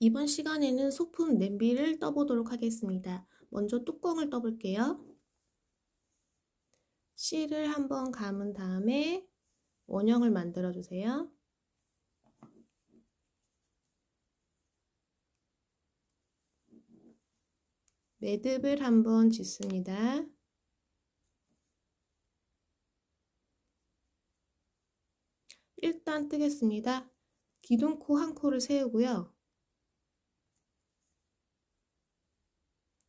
이번 시간에는 소품 냄비를 떠보도록 하겠습니다. 먼저 뚜껑을 떠볼게요. 실을 한번 감은 다음에 원형을 만들어 주세요. 매듭을 한번 짓습니다. 일단 뜨겠습니다. 기둥코 한 코를 세우고요.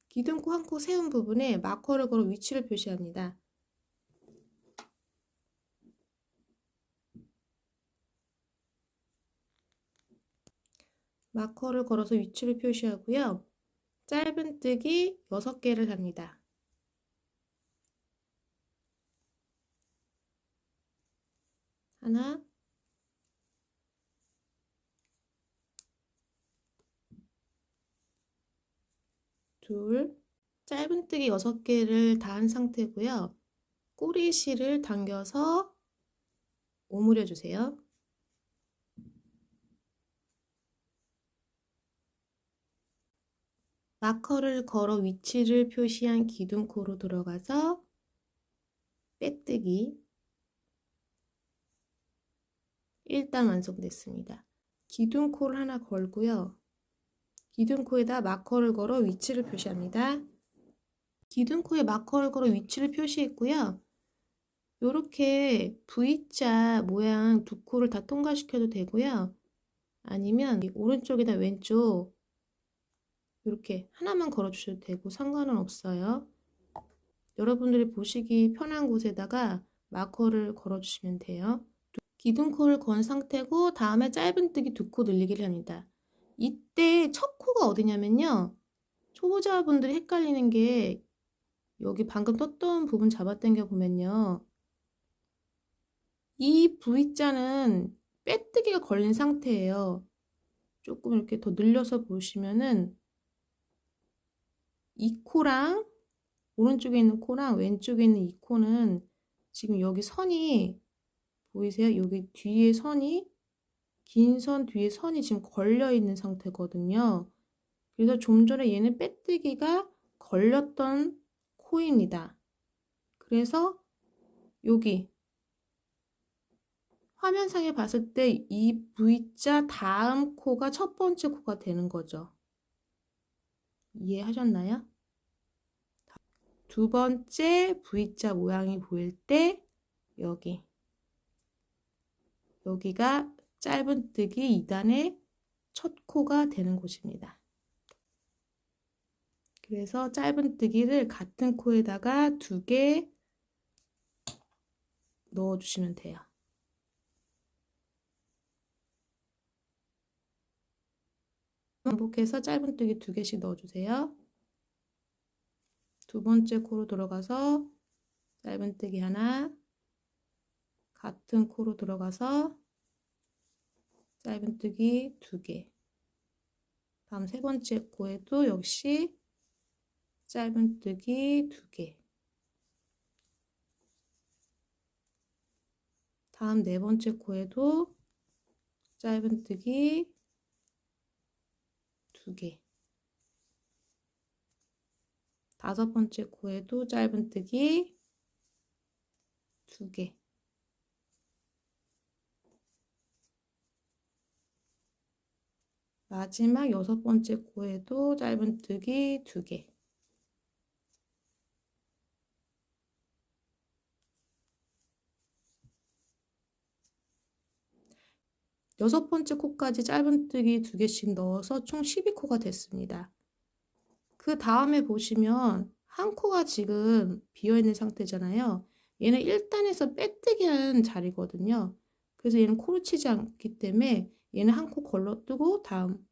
기둥코 한 코 세운 부분에 마커를 걸어 위치를 표시합니다. 마커를 걸어서 위치를 표시하고요. 짧은뜨기 6개를 합니다. 하나, 둘, 짧은뜨기 6개를 다 한 상태고요. 꼬리실을 당겨서 오므려 주세요. 마커를 걸어 위치를 표시한 기둥코로 들어가서 빼뜨기. 일단 완성됐습니다. 기둥코를 하나 걸고요. 기둥코에다 마커를 걸어 위치를 표시합니다. 기둥코에 마커를 걸어 위치를 표시했고요. 이렇게 V자 모양 두 코를 다 통과시켜도 되고요. 아니면 오른쪽이나 왼쪽 이렇게 하나만 걸어 주셔도 되고 상관은 없어요. 여러분들이 보시기 편한 곳에다가 마커를 걸어 주시면 돼요. 기둥코를 건 상태고 다음에 짧은뜨기 2코 늘리기를 합니다. 이때 첫 코가 어디냐면요. 초보자분들이 헷갈리는 게 여기 방금 떴던 부분 잡아당겨 보면요. 이 V자는 빼뜨기가 걸린 상태예요. 조금 이렇게 더 늘려서 보시면은 이 코랑 오른쪽에 있는 코랑 왼쪽에 있는 이 코는 지금 여기 선이 보이세요? 여기 뒤에 선이 긴 선 뒤에 선이 지금 걸려 있는 상태거든요. 그래서 좀 전에 얘는 빼뜨기가 걸렸던 코입니다. 그래서 여기 화면상에 봤을 때 이 V자 다음 코가 첫 번째 코가 되는 거죠. 이해하셨나요? 두 번째 V자 모양이 보일 때 여기가 짧은뜨기 2단의 첫 코가 되는 곳입니다. 그래서 짧은뜨기를 같은 코에다가 2개 넣어주시면 돼요. 반복해서 짧은뜨기 2개씩 넣어주세요. 두 번째 코로 들어가서 짧은뜨기 하나, 같은 코로 들어가서 짧은뜨기 2개. 다음 세 번째 코에도 역시 짧은뜨기 2개. 다음 네 번째 코에도 짧은뜨기 2개. 다섯 번째 코에도 짧은뜨기 2개. 마지막 6번째 코에도 짧은뜨기 2개. 여섯 번째 코까지 짧은뜨기 2개씩 넣어서 총 12코가 됐습니다. 그 다음에 보시면 한 코가 지금 비어있는 상태잖아요. 얘는 1단에서 빼뜨기 하는 자리거든요. 그래서 얘는 코를 치지 않기 때문에 얘는 한 코 걸러뜨고 다음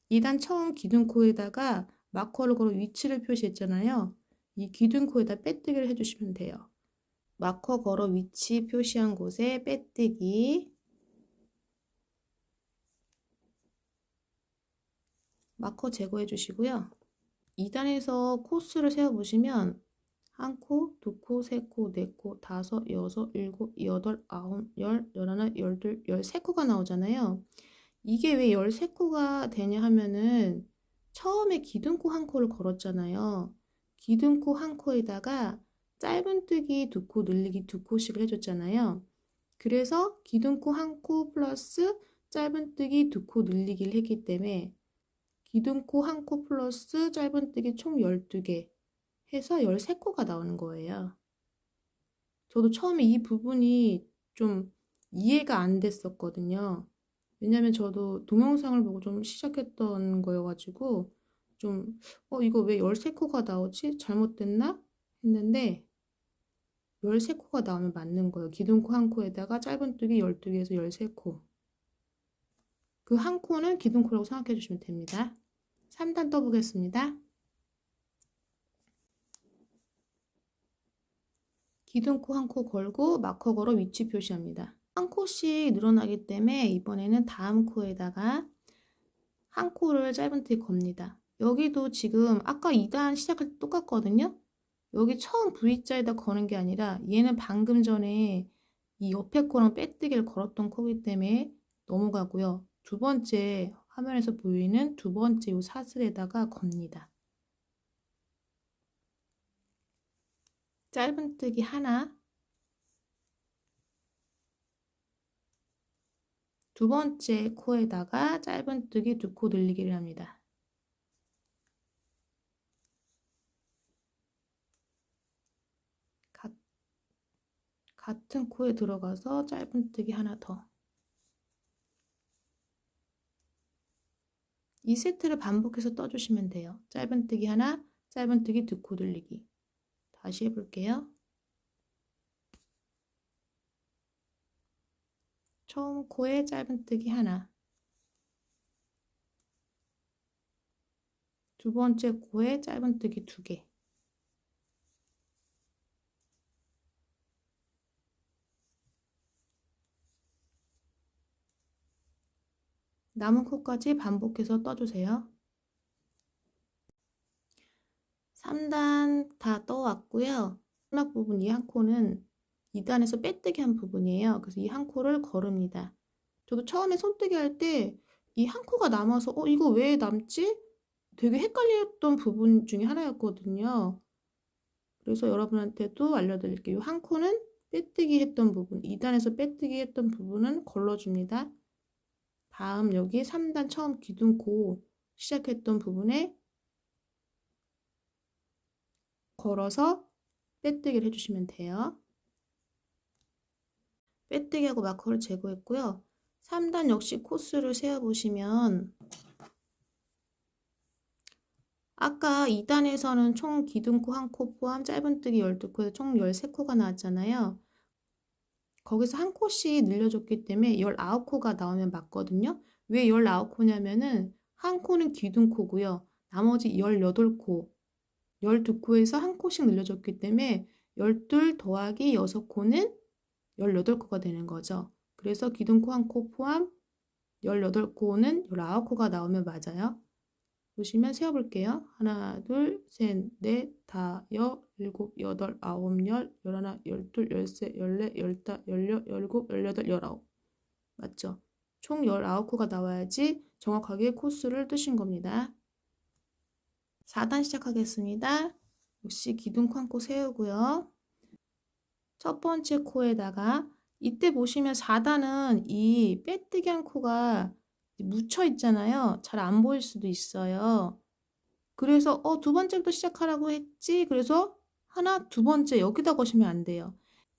2단 처음 기둥코에다가 마커를 걸어 위치를 표시했잖아요. 이 기둥코에다 빼뜨기를 해주시면 돼요. 마커 걸어 위치 표시한 곳에 빼뜨기, 마커 제거해 주시고요. 2단에서 코스를 세어보시면 한 코, 두 코, 세 코, 네 코, 다섯, 여섯, 일곱, 여덟, 아홉, 열, 열하나, 열둘, 13코가 나오잖아요. 이게 왜 13코가 되냐 하면은 처음에 기둥코 한 코를 걸었잖아요. 기둥코 한 코에다가 짧은뜨기 2코 늘리기 2코씩을 해줬잖아요. 그래서 기둥코 한 코 플러스 짧은뜨기 2코 늘리기를 했기 때문에 기둥코 한 코 플러스 짧은뜨기 총 12개 해서 13코가 나오는 거예요. 저도 처음에 이 부분이 좀 이해가 안 됐었거든요. 왜냐면 저도 동영상을 보고 좀 시작했던 거여가지고 좀 이거 왜 13코가 나오지? 잘못됐나? 했는데 13코가 나오면 맞는 거예요. 기둥코 한 코에다가 짧은뜨기 12개에서 13코. 그 한 코는 기둥코라고 생각해 주시면 됩니다. 3단 떠보겠습니다. 기둥코 한 코 걸고 마커 걸어 위치 표시합니다. 한 코씩 늘어나기 때문에 이번에는 다음 코에다가 한 코를 짧은뜨기 겁니다. 여기도 지금 아까 2단 시작할 때 똑같거든요. 여기 처음 V자에다 거는 게 아니라 얘는 방금 전에 이 옆에 코랑 빼뜨기를 걸었던 코기 때문에 넘어가고요. 두 번째 화면에서 보이는 두 번째 이 사슬에다가 겁니다. 짧은뜨기 하나, 두 번째 코에다가 짧은뜨기 2코 늘리기를 합니다. 같은 코에 들어가서 짧은뜨기 하나 더. 이 세트를 반복해서 떠주시면 돼요. 짧은뜨기 하나, 짧은뜨기 2코 늘리기. 다시 해볼게요. 처음 코에 짧은뜨기 하나, 두 번째 코에 짧은뜨기 2개, 남은 코까지 반복해서 떠주세요. 3단 다 떠왔고요. 마지막 부분 이 한 코는 2단에서 빼뜨기 한 부분이에요. 그래서 이 한 코를 걸읍니다. 저도 처음에 손뜨기 할 때 이 한 코가 남아서 이거 왜 남지? 되게 헷갈렸던 부분 중에 하나였거든요. 그래서 여러분한테도 알려드릴게요. 한 코는 빼뜨기 했던 부분, 2단에서 빼뜨기 했던 부분은 걸러줍니다. 다음 여기 3단 처음 기둥코 시작했던 부분에 걸어서 빼뜨기를 해주시면 돼요. 빼뜨기하고 마커를 제거했고요. 3단 역시 코스를 세어보시면 아까 2단에서는 총 기둥코 한 코 포함 짧은뜨기 12코에서 총 13코가 나왔잖아요. 거기서 한 코씩 늘려줬기 때문에 19코가 나오면 맞거든요. 왜 19코냐면은 한 코는 기둥코고요. 나머지 18코, 12코에서 한 코씩 늘려줬기 때문에 12 더하기 6코는 18코가 되는 거죠. 그래서 기둥코 한 코 포함 18코는 19코가 나오면 맞아요. 보시면 세어볼게요. 하나, 둘, 셋, 넷, 다, 여, 일곱, 여덟, 아홉, 열, 열하나, 열둘, 열세, 열네, 열다, 열여, 열일곱, 열여덟, 열아홉. 맞죠? 총 19코가 나와야지 정확하게 코스를 뜨신 겁니다. 4단 시작하겠습니다. 역시 기둥코 한 코 세우고요. 첫 번째 코에다가 이때 보시면 4단은 이 빼뜨기 한 코가 묻혀 있잖아요. 잘 안 보일 수도 있어요. 그래서 두 번째부터 시작하라고 했지. 그래서 하나, 두 번째 여기다 거시면 안 돼요.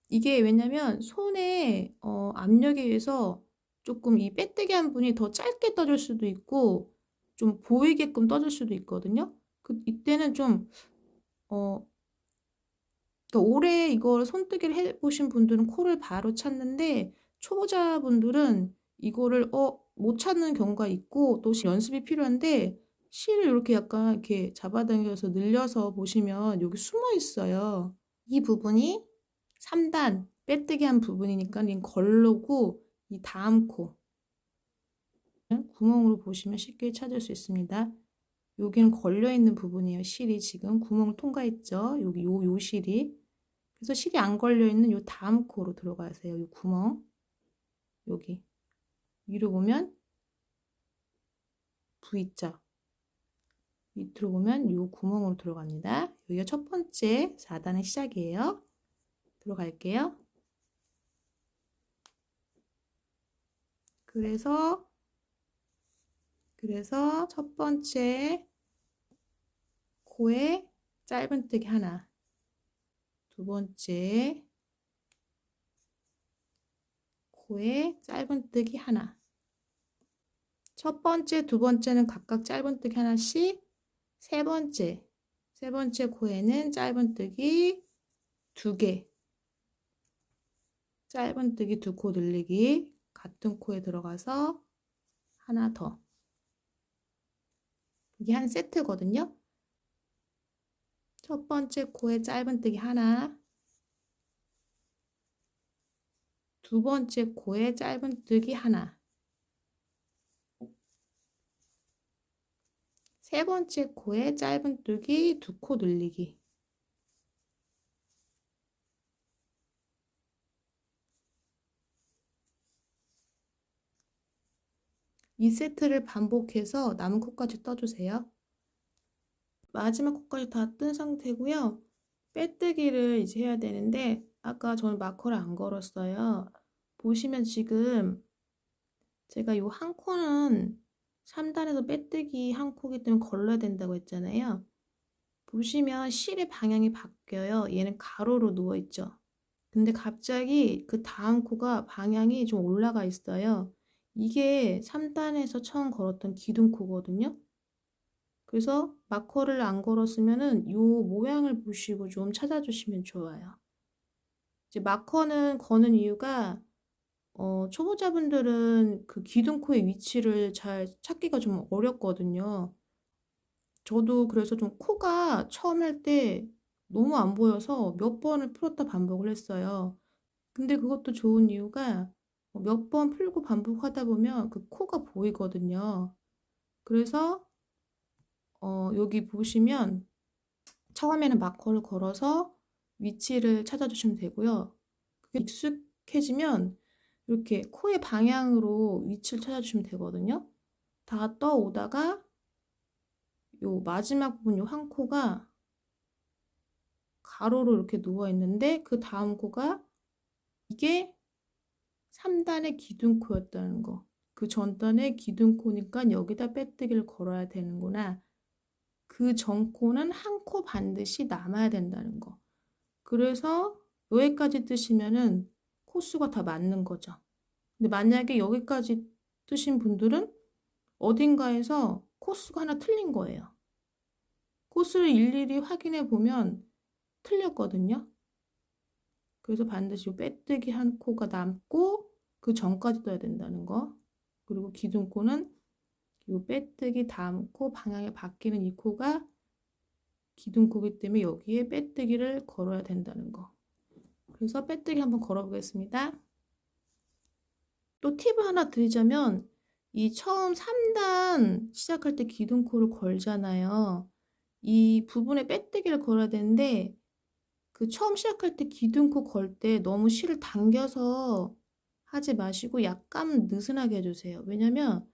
이게 왜냐면 손에 압력에 의해서 조금 이 빼뜨기 한 분이 더 짧게 떠줄 수도 있고 좀 보이게끔 떠줄 수도 있거든요. 이때는 좀 그러니까 오래 이걸 손뜨기를 해보신 분들은 코를 바로 찾는데 초보자분들은 이거를 못 찾는 경우가 있고 또 연습이 필요한데 실을 이렇게 약간 이렇게 잡아당겨서 늘려서 보시면 여기 숨어 있어요. 이 부분이 3단 빼뜨기 한 부분이니까 이 걸르고 이 다음 코 구멍으로 보시면 쉽게 찾을 수 있습니다. 여기는 걸려있는 부분이에요. 실이 지금 구멍을 통과했죠. 여기 요 실이. 그래서 실이 안 걸려있는 요 다음 코로 들어가세요. 요 구멍. 여기. 위로 보면 V자. 밑으로 보면 요 구멍으로 들어갑니다. 여기가 첫 번째 4단의 시작이에요. 들어갈게요. 그래서 첫 번째 코에 짧은뜨기 하나, 두 번째 코에 짧은뜨기 하나. 첫 번째, 두 번째는 각각 짧은뜨기 하나씩, 세 번째 코에는 짧은뜨기 2개, 짧은뜨기 2코 늘리기, 같은 코에 들어가서 하나 더. 이게 한 세트거든요. 첫 번째 코에 짧은뜨기 하나, 두 번째 코에 짧은뜨기 하나, 세 번째 코에 짧은뜨기 2코 늘리기. 이 세트를 반복해서 남은 코까지 떠주세요. 마지막 코까지 다 뜬 상태고요. 빼뜨기를 이제 해야 되는데 아까 저는 마커를 안 걸었어요. 보시면 지금 제가 요 한 코는 3단에서 빼뜨기 한 코기 때문에 걸러야 된다고 했잖아요. 보시면 실의 방향이 바뀌어요. 얘는 가로로 누워있죠. 근데 갑자기 그 다음 코가 방향이 좀 올라가 있어요. 이게 3단에서 처음 걸었던 기둥코거든요. 그래서 마커를 안 걸었으면은 요 모양을 보시고 좀 찾아주시면 좋아요. 이제 마커는 거는 이유가 초보자분들은 그 기둥코의 위치를 잘 찾기가 좀 어렵거든요. 저도 그래서 좀 코가 처음 할 때 너무 안 보여서 몇 번을 풀었다 반복을 했어요. 근데 그것도 좋은 이유가 몇 번 풀고 반복하다 보면 그 코가 보이거든요. 그래서 여기 보시면 처음에는 마커를 걸어서 위치를 찾아주시면 되고요. 그게 익숙해지면 이렇게 코의 방향으로 위치를 찾아주시면 되거든요. 다 떠오다가 요 마지막 부분 요 한 코가 가로로 이렇게 누워 있는데 그 다음 코가 이게 3단의 기둥코였다는 거. 그 전단의 기둥코니까 여기다 빼뜨기를 걸어야 되는구나. 그 전코는 한 코 반드시 남아야 된다는 거. 그래서 여기까지 뜨시면은 코수가 다 맞는 거죠. 근데 만약에 여기까지 뜨신 분들은 어딘가에서 코수가 하나 틀린 거예요. 코수를 일일이 확인해 보면 틀렸거든요. 그래서 반드시 빼뜨기 한 코가 남고 그 전까지 떠야 된다는 거. 그리고 기둥코는 이 빼뜨기 다음 코 방향이 바뀌는 이 코가 기둥코기 때문에 여기에 빼뜨기를 걸어야 된다는 거. 그래서 빼뜨기 한번 걸어 보겠습니다. 또 팁을 하나 드리자면 이 처음 3단 시작할 때 기둥코를 걸잖아요. 이 부분에 빼뜨기를 걸어야 되는데 그 처음 시작할 때 기둥코 걸 때 너무 실을 당겨서 하지 마시고 약간 느슨하게 해주세요. 왜냐면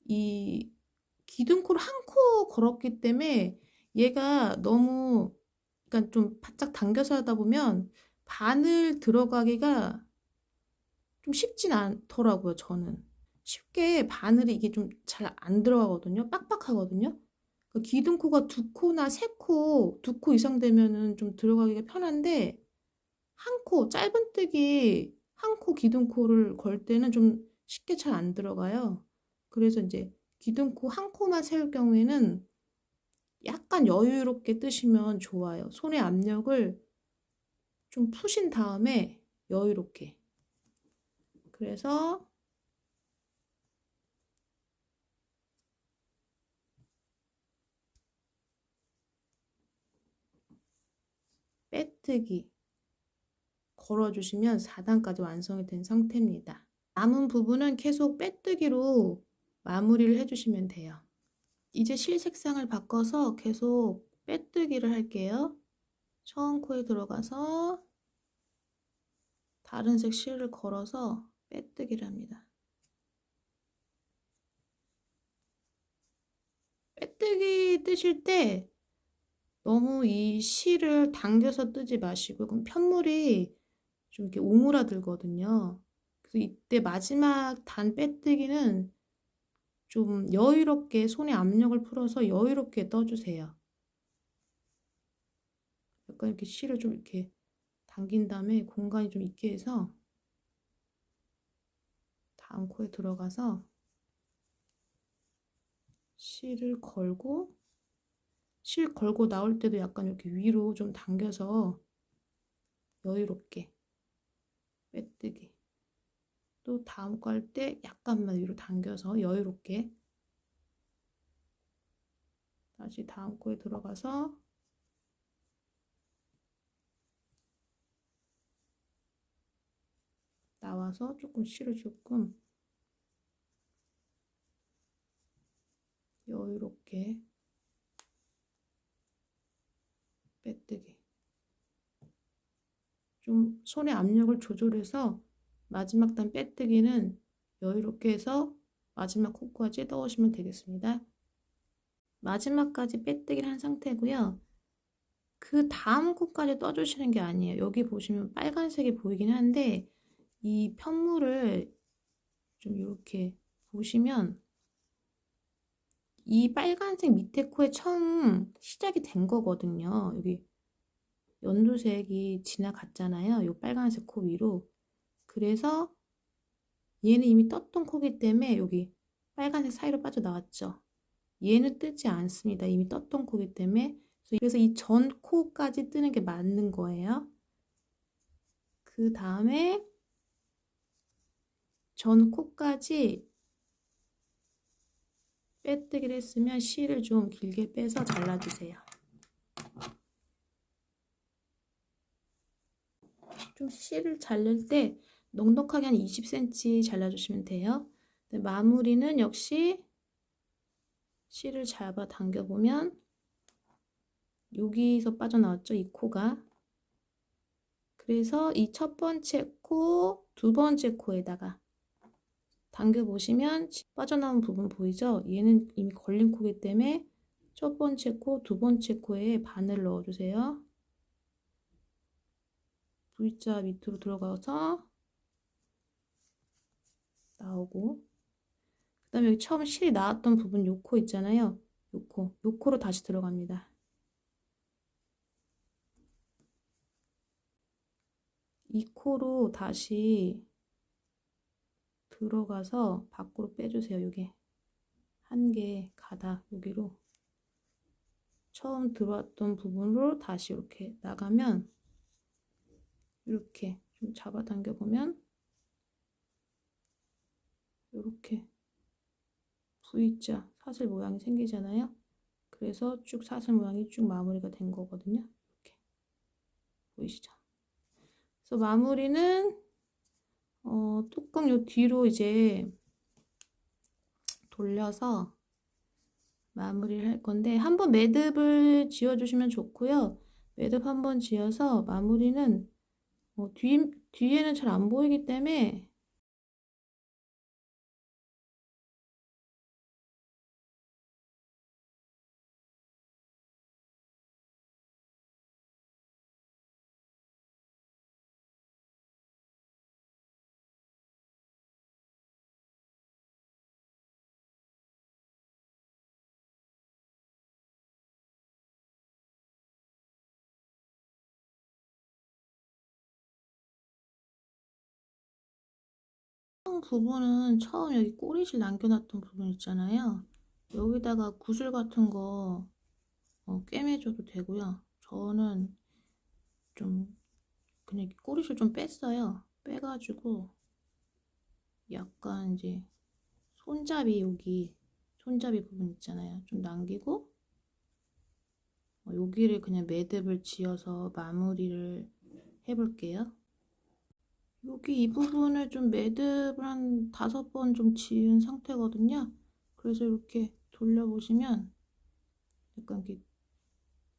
이 기둥코를 한 코 걸었기 때문에 얘가 너무 그러니까 좀 바짝 당겨서 하다 보면 바늘 들어가기가 좀 쉽진 않더라고요. 저는 쉽게 바늘이 이게 좀 잘 안 들어가거든요. 빡빡하거든요. 그 기둥코가 2코나 3코, 2코 이상 되면은 좀 들어가기가 편한데 한 코, 짧은뜨기 한 코 기둥코를 걸 때는 좀 쉽게 잘 안 들어가요. 그래서 이제 기둥코 한 코만 세울 경우에는 약간 여유롭게 뜨시면 좋아요. 손의 압력을 좀 푸신 다음에 여유롭게. 그래서 빼뜨기 걸어주시면 4단까지 완성이 된 상태입니다. 남은 부분은 계속 빼뜨기로 마무리를 해주시면 돼요. 이제 실 색상을 바꿔서 계속 빼뜨기를 할게요. 처음 코에 들어가서 다른 색 실을 걸어서 빼뜨기를 합니다. 빼뜨기 뜨실 때 너무 이 실을 당겨서 뜨지 마시고, 그럼 편물이 좀 이렇게 오므라들거든요. 그래서 이때 마지막 단 빼뜨기는 좀 여유롭게 손에 압력을 풀어서 여유롭게 떠주세요. 약간 이렇게 실을 좀 이렇게 당긴 다음에 공간이 좀 있게 해서 다음 코에 들어가서 실을 걸고, 실 걸고 나올 때도 약간 이렇게 위로 좀 당겨서 여유롭게 빼뜨기. 또 다음 거 할 때 약간만 위로 당겨서 여유롭게 다시 다음 코에 들어가서 나와서 조금 실을 조금 여유롭게 빼뜨기. 좀 손의 압력을 조절해서 마지막 단 빼뜨기는 여유롭게 해서 마지막 코까지 떠오시면 되겠습니다. 마지막까지 빼뜨기를 한 상태고요. 그 다음 코까지 떠주시는 게 아니에요. 여기 보시면 빨간색이 보이긴 한데 이 편물을 좀 이렇게 보시면 이 빨간색 밑에 코에 처음 시작이 된 거거든요. 여기 연두색이 지나갔잖아요. 이 빨간색 코 위로. 그래서 얘는 이미 떴던 코기 때문에 여기 빨간색 사이로 빠져나왔죠. 얘는 뜨지 않습니다. 이미 떴던 코기 때문에. 그래서 이 전 코까지 뜨는 게 맞는 거예요. 그 다음에 전 코까지 빼뜨기를 했으면 실을 좀 길게 빼서 잘라주세요. 좀 실을 자를 때 넉넉하게 한 20cm 잘라주시면 돼요. 마무리는 역시 실을 잡아 당겨보면 여기서 빠져나왔죠, 이 코가. 그래서 이 첫 번째 코, 두 번째 코에다가 당겨보시면 빠져나온 부분 보이죠? 얘는 이미 걸린 코이기 때문에 첫 번째 코, 두 번째 코에 바늘 넣어주세요. V자 밑으로 들어가서 나오고, 그 다음에 여기 처음 실이 나왔던 부분 요 코 있잖아요. 요 코로 다시 들어갑니다. 이 코로 다시 들어가서 밖으로 빼주세요. 요게 한 개 가닥 여기로 처음 들어왔던 부분으로 다시 이렇게 나가면 이렇게 좀 잡아당겨 보면 이렇게 V자 사슬 모양이 생기잖아요. 그래서 쭉 사슬 모양이 쭉 마무리가 된 거거든요. 이렇게 보이시죠? 그래서 마무리는 뚜껑 요 뒤로 이제 돌려서 마무리를 할 건데 한번 매듭을 지어주시면 좋고요. 매듭 한번 지어서 마무리는 뒤에는 잘 안 보이기 때문에 부분은 처음 여기 꼬리실 남겨놨던 부분 있잖아요. 여기다가 구슬 같은 거 꿰매줘도 되고요. 저는 좀 그냥 꼬리실 좀 뺐어요. 빼가지고 약간 이제 손잡이 여기 손잡이 부분 있잖아요. 좀 남기고 여기를 그냥 매듭을 지어서 마무리를 해볼게요. 여기 이 부분을 좀 매듭을 한 5번 좀 지은 상태거든요. 그래서 이렇게 돌려보시면 약간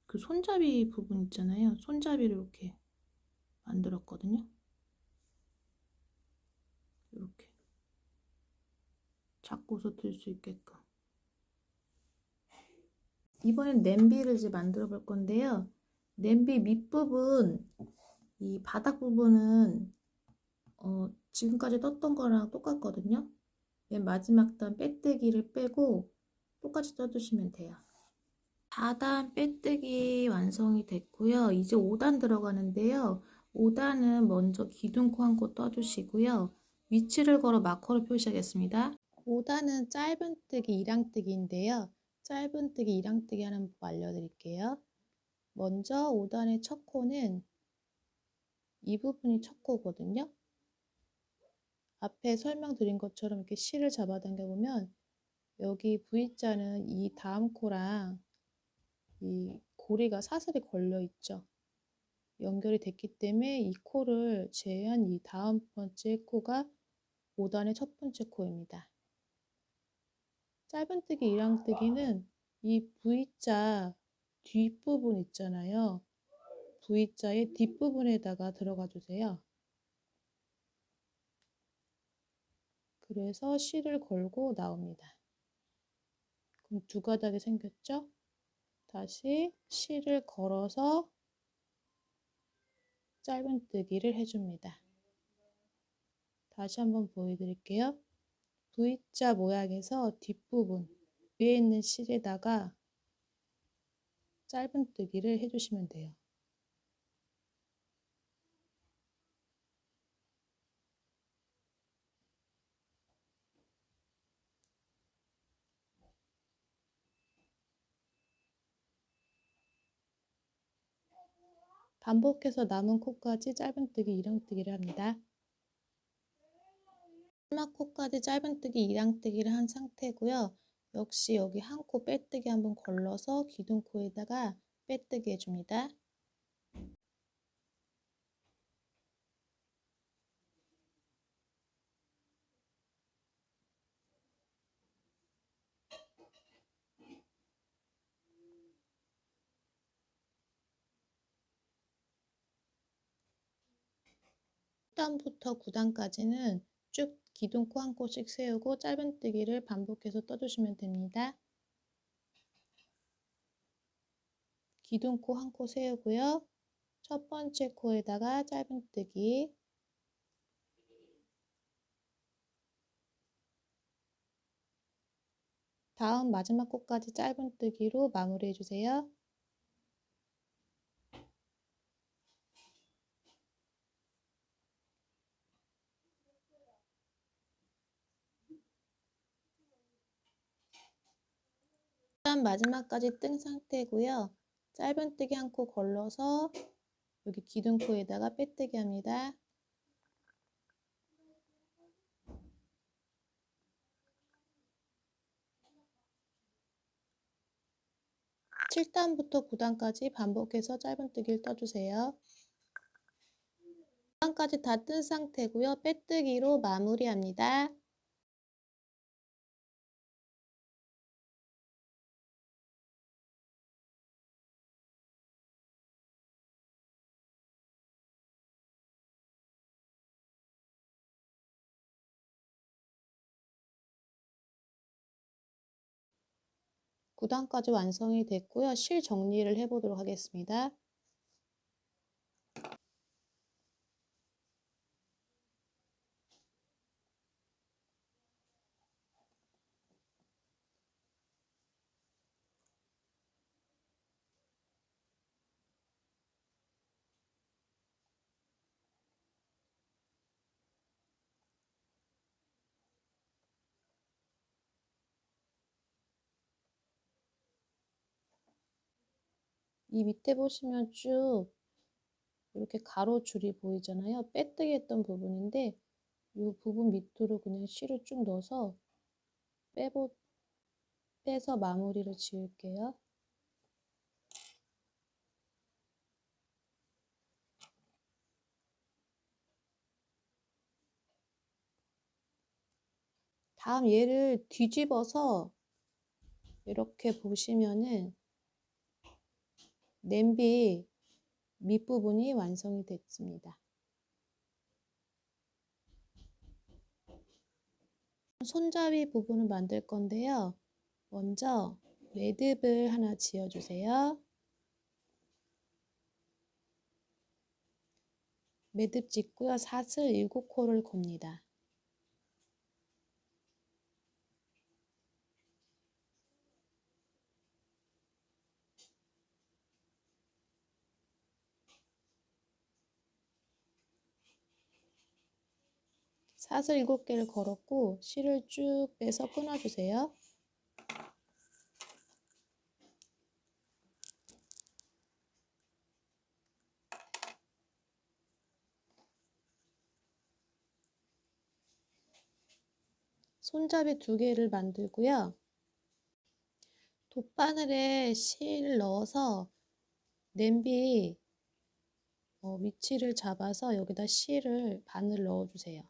그 손잡이 부분 있잖아요. 손잡이를 이렇게 만들었거든요. 이렇게 잡고서 들 수 있게끔. 이번엔 냄비를 이제 만들어 볼 건데요. 냄비 밑부분, 이 바닥 부분은 지금까지 떴던 거랑 똑같거든요. 맨 마지막 단 빼뜨기를 빼고 똑같이 떠주시면 돼요. 4단 빼뜨기 완성이 됐고요. 이제 5단 들어가는데요. 5단은 먼저 기둥코 한 코 떠주시고요. 위치를 걸어 마커로 표시하겠습니다. 5단은 짧은뜨기, 이랑뜨기인데요. 짧은뜨기, 이랑뜨기 하는 법 알려드릴게요. 먼저 5단의 첫 코는 이 부분이 첫 코거든요. 앞에 설명드린 것처럼 이렇게 실을 잡아당겨 보면 여기 V자는 이 다음 코랑 이 고리가 사슬이 걸려 있죠. 연결이 됐기 때문에 이 코를 제외한 이 다음 번째 코가 5단의 첫 번째 코입니다. 짧은뜨기, 이랑뜨기는 이 V자 뒷부분 있잖아요. V자의 뒷부분에다가 들어가 주세요. 그래서 실을 걸고 나옵니다. 그럼 두 가닥이 생겼죠? 다시 실을 걸어서 짧은뜨기를 해줍니다. 다시 한번 보여드릴게요. V자 모양에서 뒷부분 위에 있는 실에다가 짧은뜨기를 해주시면 돼요. 반복해서 남은 코까지 짧은뜨기, 이랑뜨기를 합니다. 마지막 코까지 짧은뜨기, 이랑뜨기를 한 상태고요. 역시 여기 한 코 빼뜨기 한번 걸러서 기둥코에다가 빼뜨기 해줍니다. (9단부터 9단까지는) 쭉 기둥코 한 코씩 세우고 짧은뜨기를 반복해서 떠주시면 됩니다. 기둥코 한 코 세우고요. 첫 번째 코에다가 짧은뜨기, 다음 마지막 코까지 짧은뜨기로 마무리해 주세요. 일단 마지막까지 뜬 상태고요. 짧은뜨기 한 코 걸러서 여기 기둥코에다가 빼뜨기 합니다. (7단부터) (9단까지) 반복해서 짧은뜨기를 떠주세요. 9단까지 다 뜬 상태고요. 빼뜨기로 마무리합니다. (9단까지) 완성이 됐고요. 실 정리를 해보도록 하겠습니다. 이 밑에 보시면 쭉 이렇게 가로줄이 보이잖아요. 빼뜨기 했던 부분인데 이 부분 밑으로 그냥 실을 쭉 넣어서 빼서 마무리를 지을게요. 다음 얘를 뒤집어서 이렇게 보시면은 냄비 밑부분이 완성이 됐습니다. 손잡이 부분을 만들 건데요. 먼저 매듭을 하나 지어주세요. 매듭 짓고요. 사슬 7코를 겁니다. 사슬 7개를 걸었고 실을 쭉 빼서 끊어주세요. 손잡이 2개를 만들고요. 돗바늘에 실 넣어서 냄비 위치를 잡아서 여기다 실을 바늘 넣어주세요.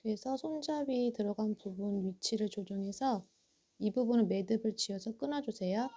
그래서 손잡이 들어간 부분 위치를 조정해서 이 부분은 매듭을 지어서 끊어주세요.